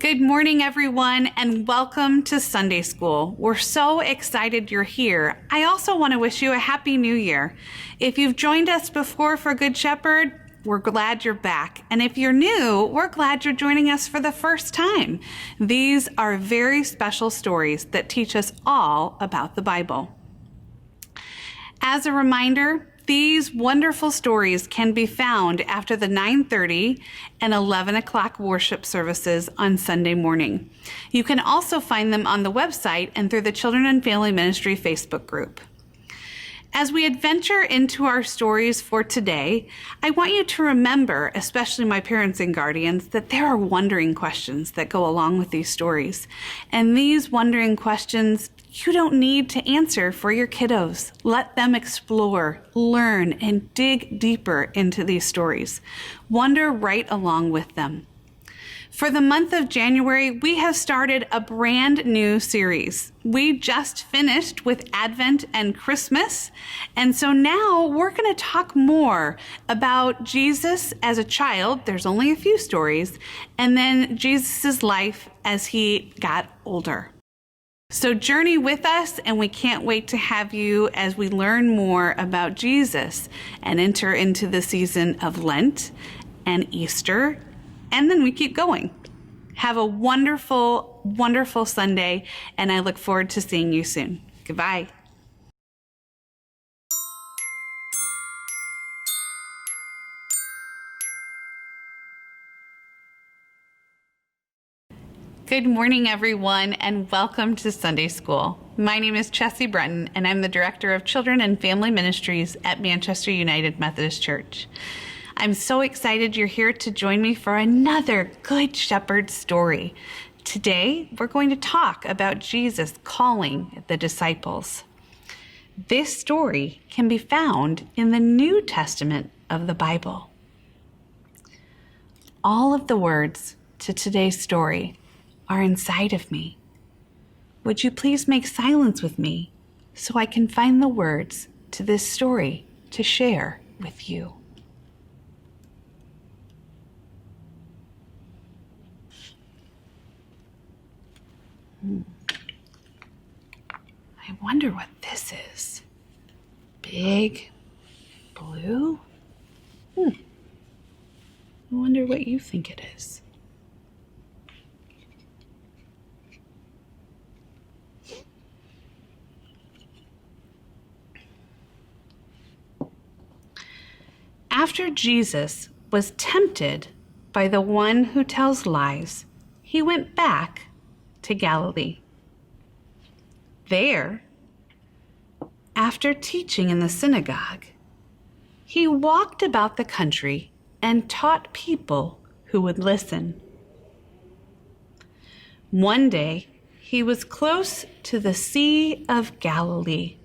Good morning, everyone, and welcome to Sunday School. We're so excited you're here. I also want to wish you a Happy New Year. If you've joined us before for Good Shepherd, we're glad you're back. And if you're new, we're glad you're joining us for the first time. These are very special stories that teach us all about the Bible. As a reminder, these wonderful stories can be found after the 9:30 and 11 o'clock worship services on Sunday morning. You can also find them on the website and through the Children and Family Ministry Facebook group. As we adventure into our stories for today, I want you to remember, especially my parents and guardians, that there are wondering questions that go along with these stories. And these wondering questions you don't need to answer for your kiddos. Let them explore, learn, and dig deeper into these stories. Wonder right along with them. For the month of January, we have started a brand new series. We just finished with Advent and Christmas, and so now we're going to talk more about Jesus as a child. There's only a few stories, and then Jesus' life as he got older. So journey with us, and we can't wait to have you as we learn more about Jesus and enter into the season of Lent and Easter, and then we keep going. Have a wonderful, wonderful Sunday, and I look forward to seeing you soon. Goodbye. Good morning, everyone, and welcome to Sunday School. My name is Chessie Breton, and I'm the Director of Children and Family Ministries at Manchester United Methodist Church. I'm so excited you're here to join me for another Good Shepherd story. Today, we're going to talk about Jesus calling the disciples. This story can be found in the New Testament of the Bible. All of the words to today's story are inside of me. Would you please make silence with me so I can find the words to this story to share with you? I wonder what this is. Big blue? I wonder what you think it is. After Jesus was tempted by the one who tells lies, he went back to Galilee. There, after teaching in the synagogue, he walked about the country and taught people who would listen. One day, he was close to the Sea of Galilee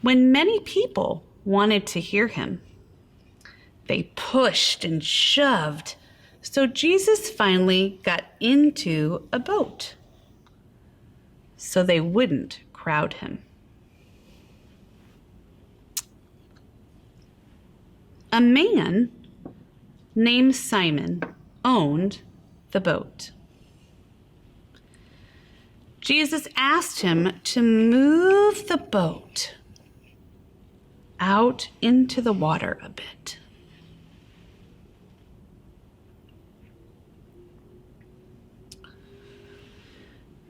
when many people wanted to hear him. They pushed and shoved, so Jesus finally got into a boat so they wouldn't crowd him. A man named Simon owned the boat. Jesus asked him to move the boat out into the water a bit.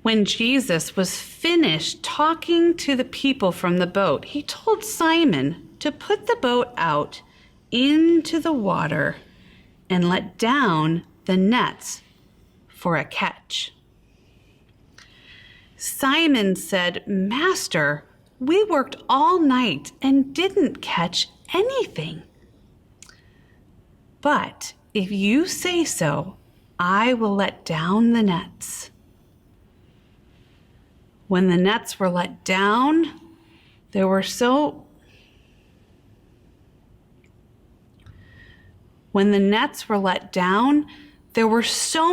When Jesus was finished talking to the people from the boat, he told Simon to put the boat out into the water and let down the nets for a catch. Simon said, "Master, we worked all night and didn't catch anything. But if you say so, I will let down the nets." When the nets were let down, there were so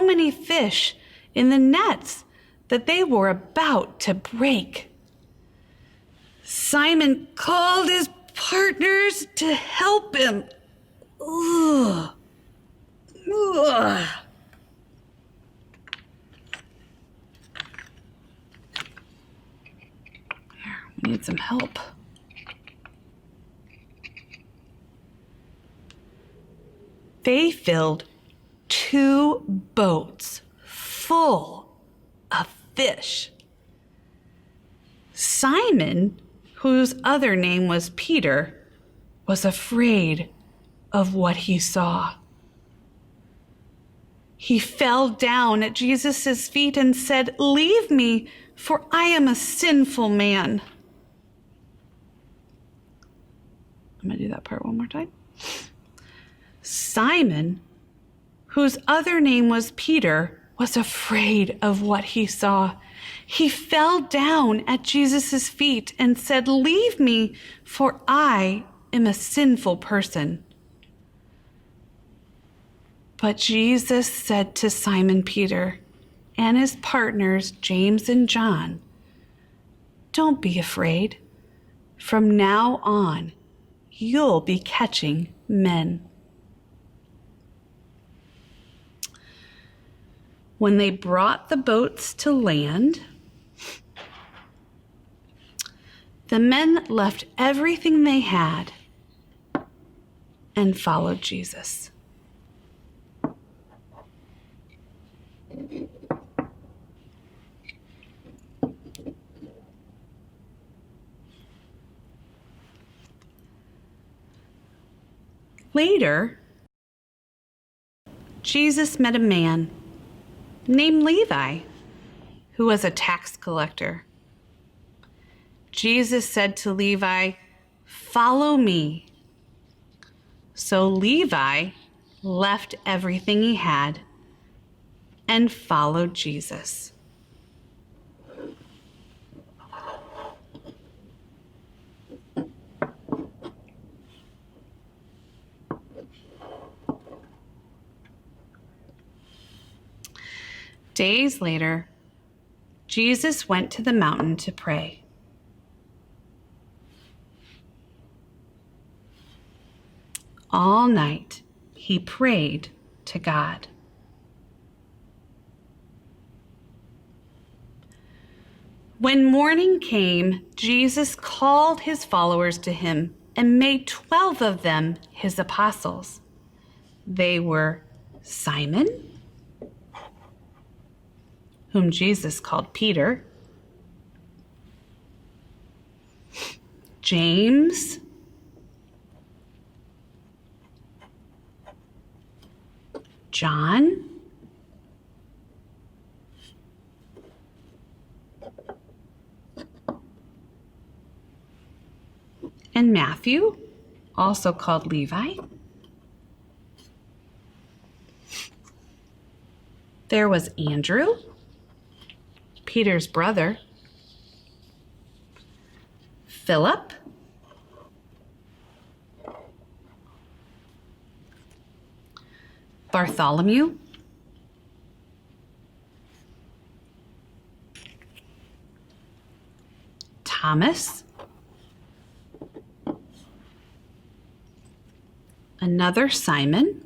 many fish in the nets that they were about to break. Simon called his partners to help him. Ugh. Need some help. They filled 2 boats full of fish. Simon, whose other name was Peter, was afraid of what he saw. He fell down at Jesus' feet and said, "Leave me, for I am a sinful man." I'm going to do that part one more time. Simon, whose other name was Peter, was afraid of what he saw. He fell down at Jesus' feet and said, "Leave me, for I am a sinful person." But Jesus said to Simon Peter and his partners, James and John, "Don't be afraid. From now on, you'll be catching men." When they brought the boats to land, the men left everything they had and followed Jesus. Later, Jesus met a man named Levi, who was a tax collector. Jesus said to Levi, "Follow me." So Levi left everything he had and followed Jesus. Days later, Jesus went to the mountain to pray. All night, he prayed to God. When morning came, Jesus called his followers to him and made 12 of them his apostles. They were Simon, whom Jesus called Peter, James, John, and Matthew, also called Levi. There was Andrew, Peter's brother, Philip, Bartholomew, Thomas, another Simon,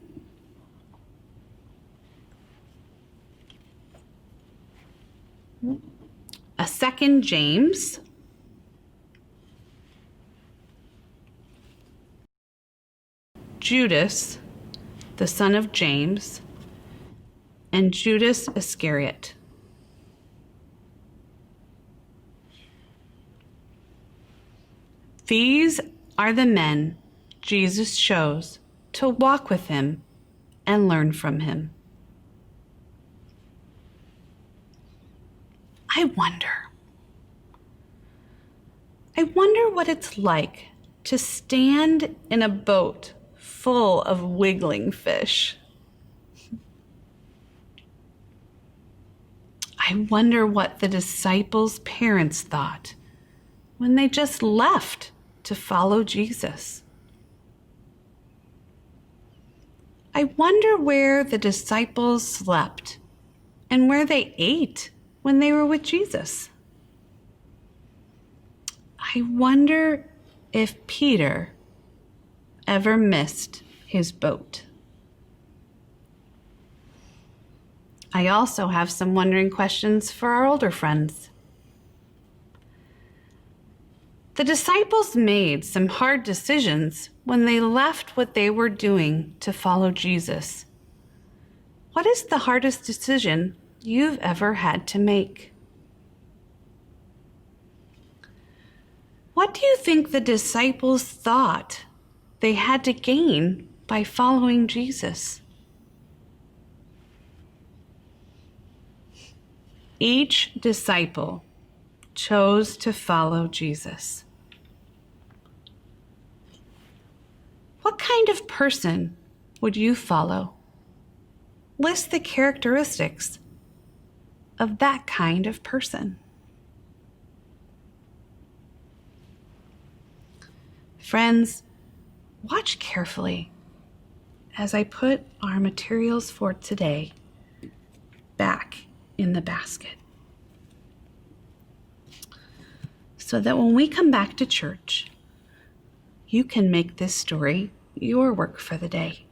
a second James, Judas, the son of James, and Judas Iscariot. These are the men Jesus chose to walk with him and learn from him. I wonder what it's like to stand in a boat full of wiggling fish. I wonder what the disciples' parents thought when they just left to follow Jesus. I wonder where the disciples slept and where they ate when they were with Jesus. I wonder if Peter ever missed his boat. I also have some wondering questions for our older friends. The disciples made some hard decisions when they left what they were doing to follow Jesus. What is the hardest decision you've ever had to make? What do you think the disciples thought they had to gain by following Jesus? Each disciple chose to follow Jesus. What kind of person would you follow? List the characteristics of that kind of person. Friends, watch carefully as I put our materials for today back in the basket, so that when we come back to church, you can make this story your work for the day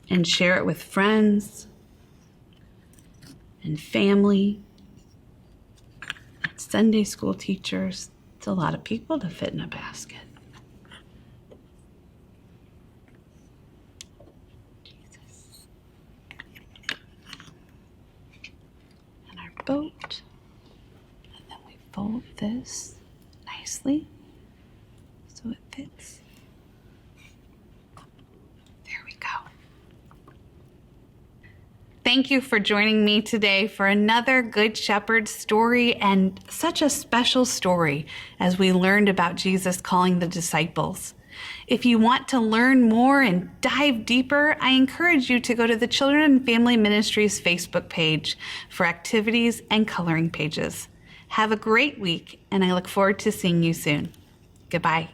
and share it with friends and family, and Sunday school teachers. It's a lot of people to fit in a basket. Jesus. And our boat. And then we fold this nicely so it fits. There we go. Thank you for joining me today for another Good Shepherd story, and such a special story as we learned about Jesus calling the disciples. If you want to learn more and dive deeper, I encourage you to go to the Children and Family Ministries Facebook page for activities and coloring pages. Have a great week, and I look forward to seeing you soon. Goodbye.